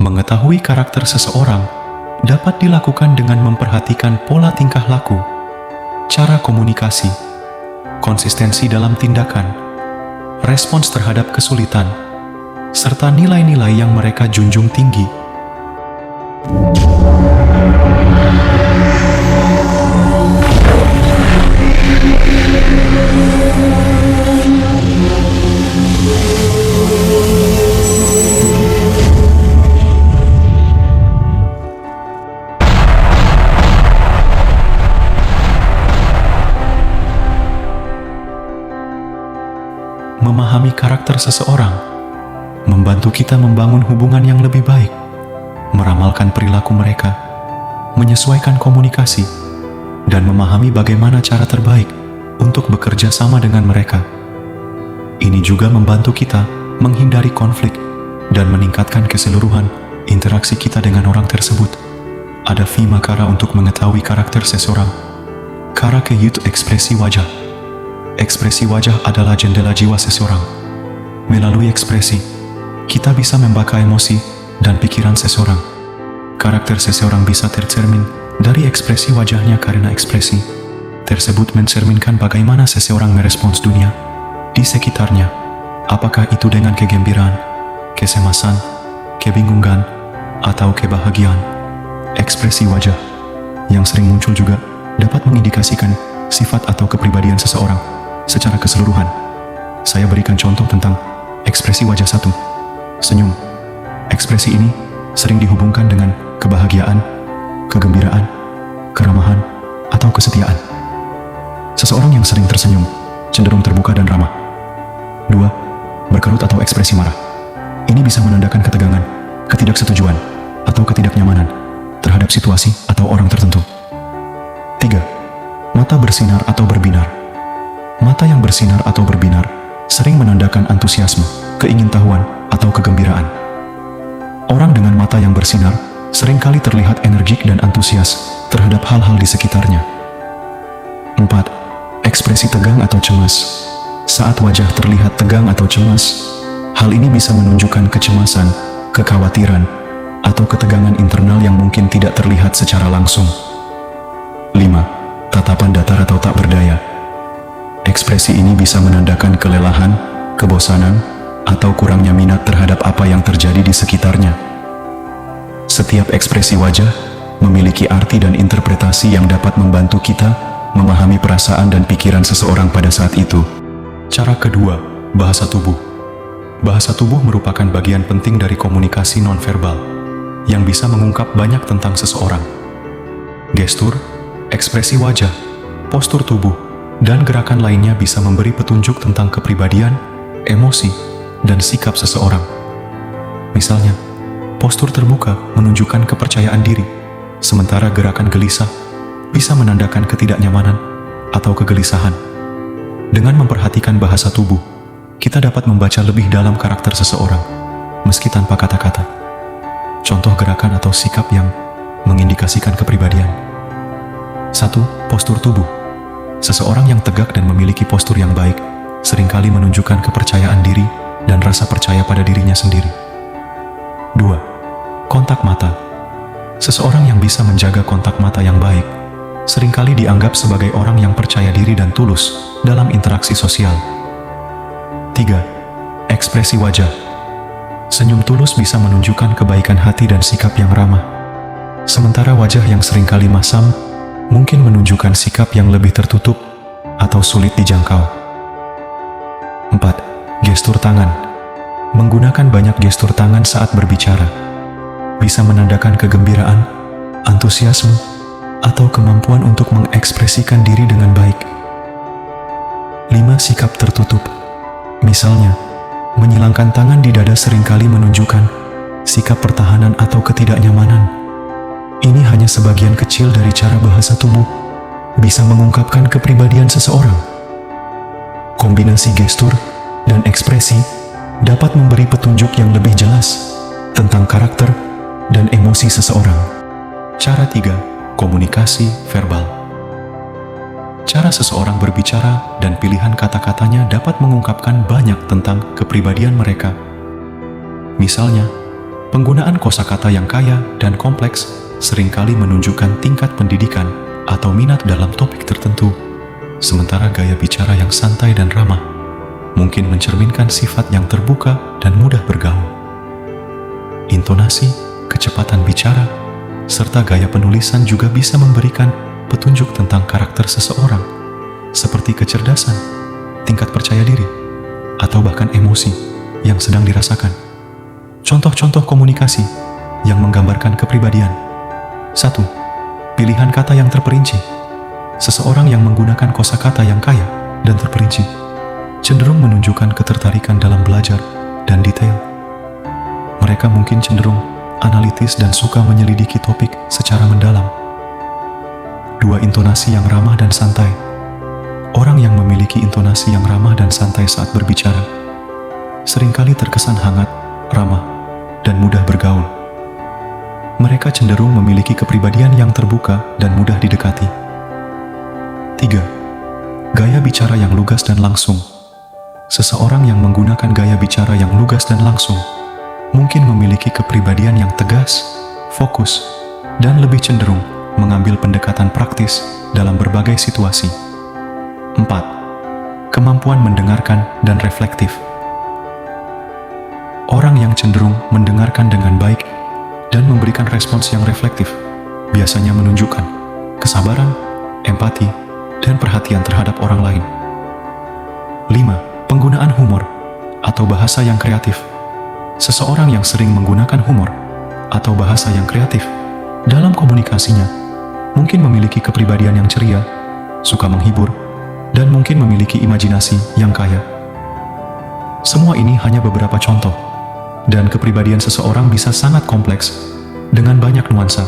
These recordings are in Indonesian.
Mengetahui karakter seseorang dapat dilakukan dengan memperhatikan pola tingkah laku, cara komunikasi, konsistensi dalam tindakan, respons terhadap kesulitan, serta nilai-nilai yang mereka junjung tinggi. Memahami karakter seseorang membantu kita membangun hubungan yang lebih baik, meramalkan perilaku mereka, menyesuaikan komunikasi, dan memahami bagaimana cara terbaik untuk bekerja sama dengan mereka. Ini juga membantu kita menghindari konflik dan meningkatkan keseluruhan interaksi kita dengan orang tersebut. Ada 5 cara untuk mengetahui karakter seseorang. Cara ke-1, ekspresi wajah. Ekspresi wajah adalah jendela jiwa seseorang. Melalui ekspresi, kita bisa membaca emosi dan pikiran seseorang. Karakter seseorang bisa tercermin dari ekspresi wajahnya karena ekspresi tersebut mencerminkan bagaimana seseorang merespons dunia di sekitarnya. Apakah itu dengan kegembiraan, kesemasan, kebingungan, atau kebahagiaan. Ekspresi wajah yang sering muncul juga dapat mengindikasikan sifat atau kepribadian seseorang secara keseluruhan. Saya berikan contoh tentang ekspresi wajah 1. Senyum. Ekspresi ini sering dihubungkan dengan kebahagiaan, kegembiraan, keramahan, atau kesetiaan. Seseorang yang sering tersenyum cenderung terbuka dan ramah. 2. Berkerut atau ekspresi marah. Ini bisa menandakan ketegangan, ketidaksetujuan, atau ketidaknyamanan terhadap situasi atau orang tertentu. 3. Mata bersinar atau berbinar. Mata yang bersinar atau berbinar sering menandakan antusiasme, keingintahuan, atau kegembiraan. Orang dengan mata yang bersinar seringkali terlihat energik dan antusias terhadap hal-hal di sekitarnya. 4. Ekspresi tegang atau cemas. Saat wajah terlihat tegang atau cemas, hal ini bisa menunjukkan kecemasan, kekhawatiran, atau ketegangan internal yang mungkin tidak terlihat secara langsung. 5. Tatapan datar atau tak berdaya. Ekspresi ini bisa menandakan kelelahan, kebosanan, atau kurangnya minat terhadap apa yang terjadi di sekitarnya. Setiap ekspresi wajah memiliki arti dan interpretasi yang dapat membantu kita memahami perasaan dan pikiran seseorang pada saat itu. Cara kedua, bahasa tubuh. Bahasa tubuh merupakan bagian penting dari komunikasi nonverbal yang bisa mengungkap banyak tentang seseorang. Gestur, ekspresi wajah, postur tubuh, dan gerakan lainnya bisa memberi petunjuk tentang kepribadian, emosi, dan sikap seseorang. Misalnya, postur terbuka menunjukkan kepercayaan diri, sementara gerakan gelisah bisa menandakan ketidaknyamanan atau kegelisahan. Dengan memperhatikan bahasa tubuh, kita dapat membaca lebih dalam karakter seseorang, meski tanpa kata-kata. Contoh gerakan atau sikap yang mengindikasikan kepribadian. 1. Postur tubuh. Seseorang yang tegak dan memiliki postur yang baik seringkali menunjukkan kepercayaan diri dan rasa percaya pada dirinya sendiri. 2. Kontak mata. Seseorang yang bisa menjaga kontak mata yang baik seringkali dianggap sebagai orang yang percaya diri dan tulus dalam interaksi sosial. 3. Ekspresi wajah. Senyum tulus bisa menunjukkan kebaikan hati dan sikap yang ramah. Sementara wajah yang seringkali masam mungkin menunjukkan sikap yang lebih tertutup atau sulit dijangkau. 4. Gestur tangan. Menggunakan banyak gestur tangan saat berbicara bisa menandakan kegembiraan, antusiasme, atau kemampuan untuk mengekspresikan diri dengan baik. 5. Sikap tertutup. Misalnya, menyilangkan tangan di dada seringkali menunjukkan sikap pertahanan atau ketidaknyamanan. Ini hanya sebagian kecil dari cara bahasa tubuh bisa mengungkapkan kepribadian seseorang. Kombinasi gestur dan ekspresi dapat memberi petunjuk yang lebih jelas tentang karakter dan emosi seseorang. Cara 3. Komunikasi verbal. Cara seseorang berbicara dan pilihan kata-katanya dapat mengungkapkan banyak tentang kepribadian mereka. Misalnya, Penggunaan kosakata yang kaya dan kompleks seringkali menunjukkan tingkat pendidikan atau minat dalam topik tertentu, sementara gaya bicara yang santai dan ramah mungkin mencerminkan sifat yang terbuka dan mudah bergaul. Intonasi, kecepatan bicara, serta gaya penulisan juga bisa memberikan petunjuk tentang karakter seseorang, seperti kecerdasan, tingkat percaya diri, atau bahkan emosi yang sedang dirasakan. Contoh-contoh komunikasi yang menggambarkan kepribadian. 1. Pilihan kata yang terperinci. Seseorang yang menggunakan kosakata yang kaya dan terperinci cenderung menunjukkan ketertarikan dalam belajar dan detail. Mereka mungkin cenderung analitis dan suka menyelidiki topik secara mendalam. 2. Intonasi yang ramah dan santai. Orang yang memiliki intonasi yang ramah dan santai saat berbicara seringkali terkesan hangat, ramah, dan mudah bergaul. Mereka cenderung memiliki kepribadian yang terbuka dan mudah didekati. 3. Gaya bicara yang lugas dan langsung. Seseorang yang menggunakan gaya bicara yang lugas dan langsung mungkin memiliki kepribadian yang tegas, fokus, dan lebih cenderung mengambil pendekatan praktis dalam berbagai situasi. 4. Kemampuan mendengarkan dan reflektif. Orang yang cenderung mendengarkan dengan baik dan memberikan respons yang reflektif biasanya menunjukkan kesabaran, empati, dan perhatian terhadap orang lain. 5. Penggunaan humor atau bahasa yang kreatif. Seseorang yang sering menggunakan humor atau bahasa yang kreatif dalam komunikasinya mungkin memiliki kepribadian yang ceria, suka menghibur, dan mungkin memiliki imajinasi yang kaya. Semua ini hanya beberapa contoh, dan kepribadian seseorang bisa sangat kompleks dengan banyak nuansa.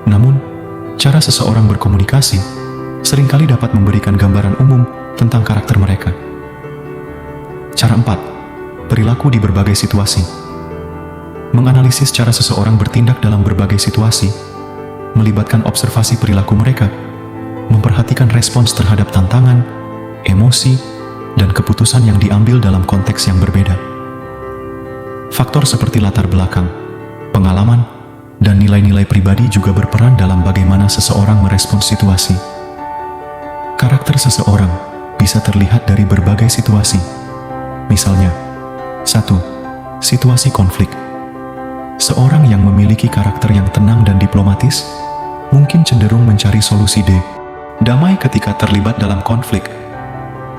Namun, cara seseorang berkomunikasi seringkali dapat memberikan gambaran umum tentang karakter mereka. Cara 4. Perilaku di berbagai situasi. Menganalisis cara seseorang bertindak dalam berbagai situasi melibatkan observasi perilaku mereka, memperhatikan respons terhadap tantangan, emosi, dan keputusan yang diambil dalam konteks yang berbeda. Faktor seperti latar belakang, pengalaman, dan nilai-nilai pribadi juga berperan dalam bagaimana seseorang merespons situasi. Karakter seseorang bisa terlihat dari berbagai situasi. Misalnya, 1. Situasi konflik. Seorang yang memiliki karakter yang tenang dan diplomatis mungkin cenderung mencari solusi damai ketika terlibat dalam konflik.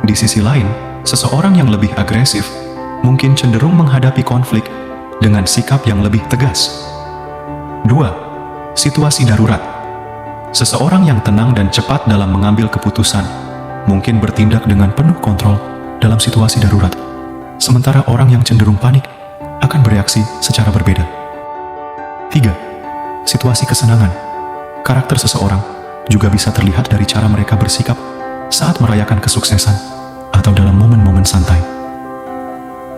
Di sisi lain, seseorang yang lebih agresif mungkin cenderung menghadapi konflik dengan sikap yang lebih tegas. 2. Situasi darurat. Seseorang yang tenang dan cepat dalam mengambil keputusan mungkin bertindak dengan penuh kontrol dalam situasi darurat, sementara orang yang cenderung panik akan bereaksi secara berbeda. 3. Situasi kesenangan. Karakter seseorang juga bisa terlihat dari cara mereka bersikap saat merayakan kesuksesan atau dalam momen-momen santai.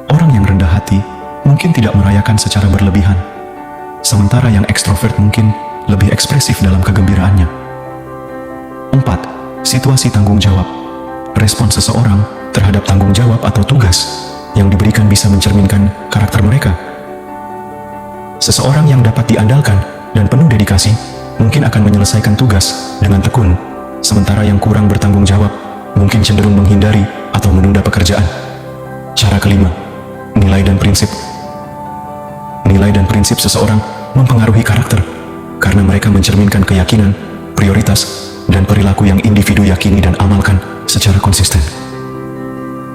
Orang yang rendah hati mungkin tidak merayakan secara berlebihan, sementara yang ekstrovert mungkin lebih ekspresif dalam kegembiraannya. 4. Situasi tanggung jawab. Respons seseorang terhadap tanggung jawab atau tugas yang diberikan bisa mencerminkan karakter mereka. Seseorang yang dapat diandalkan dan penuh dedikasi mungkin akan menyelesaikan tugas dengan tekun, sementara yang kurang bertanggung jawab mungkin cenderung menghindari atau menunda pekerjaan. Cara kelima, nilai dan prinsip. Nilai dan prinsip seseorang mempengaruhi karakter karena mereka mencerminkan keyakinan, prioritas, dan perilaku yang individu yakini dan amalkan secara konsisten.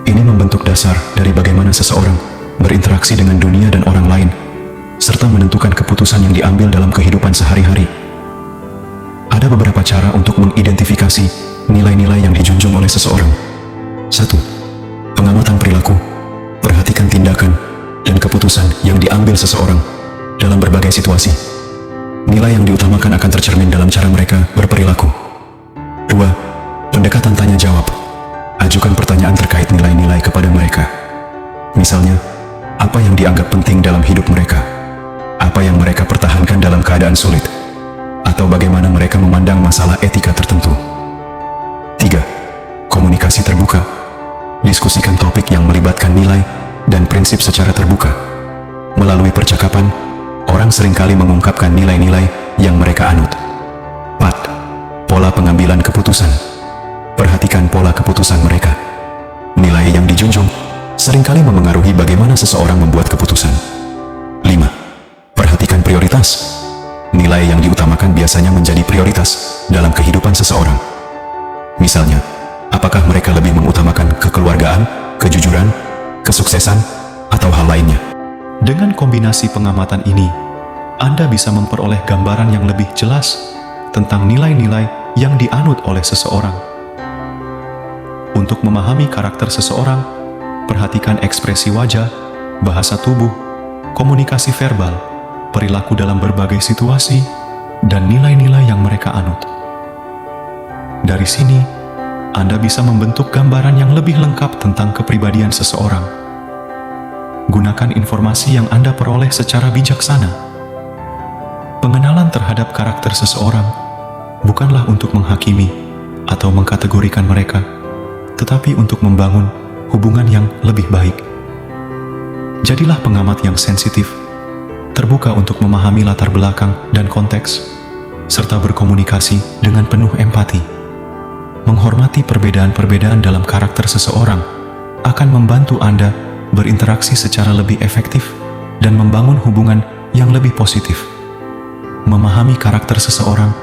Ini membentuk dasar dari bagaimana seseorang berinteraksi dengan dunia dan orang lain, serta menentukan keputusan yang diambil dalam kehidupan sehari-hari. Ada beberapa cara untuk mengidentifikasi nilai-nilai yang dijunjung oleh seseorang. 1. Pengamatan perilaku. Perhatikan tindakan dan keputusan yang diambil seseorang dalam berbagai situasi. Nilai yang diutamakan akan tercermin dalam cara mereka berperilaku. 2. Pendekatan tanya jawab. Ajukan pertanyaan terkait nilai-nilai kepada mereka. Misalnya, apa yang dianggap penting dalam hidup mereka? Apa yang mereka pertahankan dalam keadaan sulit? Atau bagaimana mereka memandang masalah etika tertentu? 3. Komunikasi terbuka. Diskusikan topik yang melibatkan nilai dan prinsip secara terbuka. Melalui percakapan, orang seringkali mengungkapkan nilai-nilai yang mereka anut. 4. Pola pengambilan keputusan. Perhatikan pola keputusan mereka. Nilai yang dijunjung seringkali memengaruhi bagaimana seseorang membuat keputusan. 5. Perhatikan prioritas. Nilai yang diutamakan biasanya menjadi prioritas dalam kehidupan seseorang. Misalnya, apakah mereka lebih mengutamakan kekeluargaan, kejujuran, kesuksesan, atau hal lainnya? Dengan kombinasi pengamatan ini, Anda bisa memperoleh gambaran yang lebih jelas tentang nilai-nilai yang dianut oleh seseorang. Untuk memahami karakter seseorang, perhatikan ekspresi wajah, bahasa tubuh, komunikasi verbal, perilaku dalam berbagai situasi, dan nilai-nilai yang mereka anut. Dari sini, Anda bisa membentuk gambaran yang lebih lengkap tentang kepribadian seseorang. Gunakan informasi yang Anda peroleh secara bijaksana. Pengenalan terhadap karakter seseorang bukanlah untuk menghakimi atau mengkategorikan mereka, tetapi untuk membangun hubungan yang lebih baik. Jadilah pengamat yang sensitif, terbuka untuk memahami latar belakang dan konteks, serta berkomunikasi dengan penuh empati. Menghormati perbedaan-perbedaan dalam karakter seseorang akan membantu Anda berinteraksi secara lebih efektif dan membangun hubungan yang lebih positif. Memahami karakter seseorang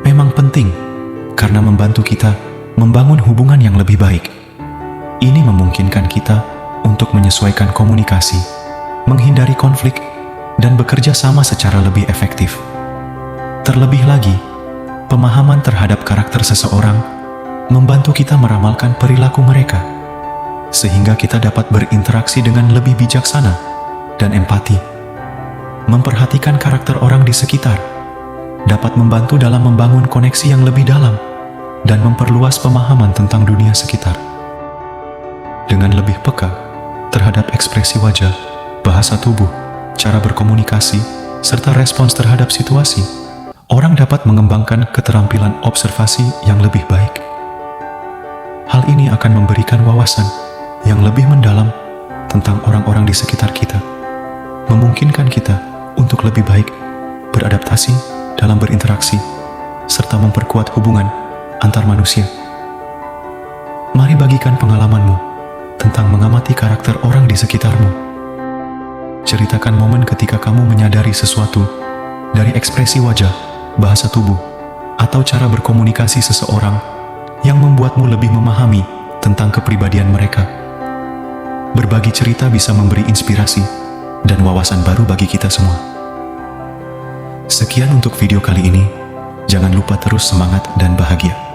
memang penting karena membantu kita membangun hubungan yang lebih baik. Ini memungkinkan kita untuk menyesuaikan komunikasi, menghindari konflik, dan bekerja sama secara lebih efektif. Terlebih lagi, pemahaman terhadap karakter seseorang membantu kita meramalkan perilaku mereka, sehingga kita dapat berinteraksi dengan lebih bijaksana dan empati. Memperhatikan karakter orang di sekitar dapat membantu dalam membangun koneksi yang lebih dalam dan memperluas pemahaman tentang dunia sekitar. Dengan lebih peka terhadap ekspresi wajah, bahasa tubuh, cara berkomunikasi, serta respons terhadap situasi, orang dapat mengembangkan keterampilan observasi yang lebih baik. Hal ini akan memberikan wawasan yang lebih mendalam tentang orang-orang di sekitar kita, memungkinkan kita untuk lebih baik beradaptasi dalam berinteraksi, serta memperkuat hubungan antar manusia. Mari bagikan pengalamanmu tentang mengamati karakter orang di sekitarmu. Ceritakan momen ketika kamu menyadari sesuatu dari ekspresi wajah, bahasa tubuh, atau cara berkomunikasi seseorang yang membuatmu lebih memahami tentang kepribadian mereka. Berbagi cerita bisa memberi inspirasi dan wawasan baru bagi kita semua. Sekian untuk video kali ini. Jangan lupa terus semangat dan bahagia.